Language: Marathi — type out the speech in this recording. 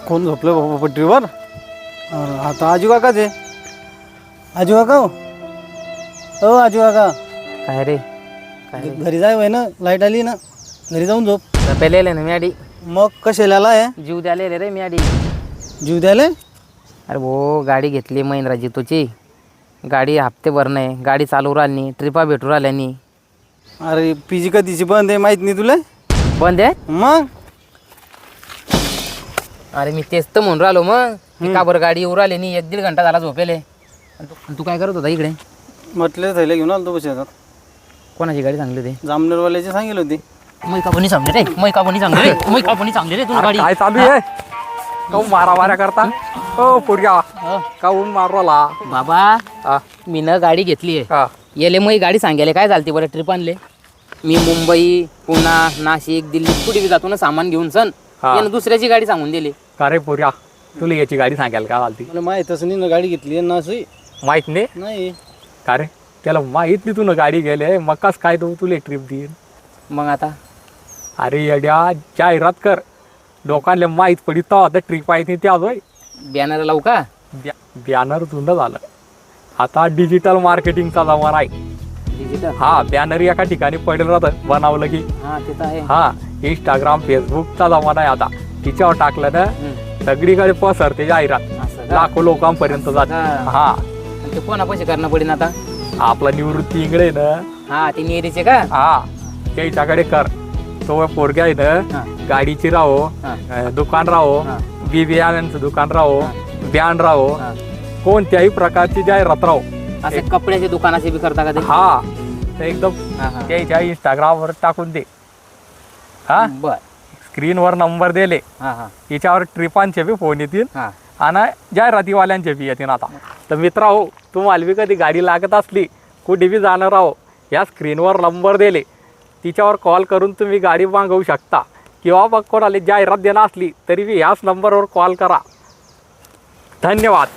कोण झोपलं बाबा पट्टीवर? आता आजू काकाच आहे. आजू काका हो आजू काका. काय रे काय घरी जाय वय ना, लाईट आली ना, घरी जाऊन झोप. पहिले ना मी आडी मग कशाला आलाय? जीव द्याले रे मी आडी. जीव द्यायला? अरे भो गाडी घेतली महिंद्रा जितोची. गाडी हप्ते भरणं आहे, गाडी चालू राहिली, ट्रिपा भेटू राहिल्या नाही. अरे पीजी कधीची बंद आहे माहित नाही तुला? बंद आहे मग अरे मी तेच तर म्हणून राहिलो मग की का बरं गाडी येऊ राहिली नाही, 1-1.5 घंटा झाला झोपेले. आणि तू काय करत होता इकडे? म्हटलं थैल्या घेऊन आलो तो बस येतात. कोणाची गाडी चांगली होती? जामनेरवाल्याची सांगेल होती. मै का कोणी चांगली रे, मै का कोणी चांगली रे, मै का कोणी चांगली रे तुला गाडी? काय चालू आहे? काऊन मारामाऱ्या करता हो पोरग्या? काऊन मारला बाबा मी न गाडी घेतली आहे. येले मग गाडी सांगायला काय झालती बरं ट्रिप आणले मी. मुंबई पुणा नाशिक दिल्ली कुठे बी जातो ना सामान घेऊन सण. यानं दुसऱ्याची गाडी सांगून दिली. का रे पोरग्या, तुला याची गाडी सांगायला का चालती? मला माहीतच नाही ना गाडी घेतली ना अशी. माहित नाही का रे? त्याला माहित नाही तू गाडी गेले मग कस काय तू तुला ट्रिप देईन? मग आता अरे येड्या, जाहिरात कर, लोकांना माहीत पडी तर आता ट्रिप आहे नाही त्या होय. बॅनर लावू का? बॅनर जुनं झालं, आता डिजिटल मार्केटिंगचा जमाना आहे. डिजिटल? हा, बॅनर एका ठिकाणी पडेल राहतं बनवलं की. हा ते तर आहे. हा, इंस्टाग्राम फेसबुकचा जमाना आहे आता. तिच्यावर टाकलं ना सगळीकडे पसरते जाहिरात, असं का? लाखो लोकांपर्यंत जात. हा. हा, आणि ते कोणा पैसे करणं पडेल आता? आपला निवृत्ती इंगळे ना, हा ती नेरीचे का? हा त्याच्याकडे कर. तो पोरग्या आहे ना, गाडीची राहो, दुकान राहो, बियाण्यांचं दुकान राहो, बॅन राहो, कोणत्याही प्रकारची जाहिरात राहो. असे कपड्याचे दुकानाचे बी करता का ते? हा, ते एकदम त्याच्या इंस्टाग्रामवर टाकून दे. हा, बर. स्क्रीनवर नंबर दिले, हा हा तिच्यावर ट्रिपांचे बी फोन येतील हा आणि जाहिरातीवाल्यांचे बी येतील. आता तर मित्र हो, तुम्हाला बी कधी गाडी लागत असली, कुठे बी जाणार आहो, या स्क्रीनवर नंबर दिले, तिच्यावर कॉल करून तुम्ही गाडी मागवू शकता. किंवा मग कोणाला जाहिरात देणार असली तरी बी ह्याच नंबरवर कॉल करा. धन्यवाद.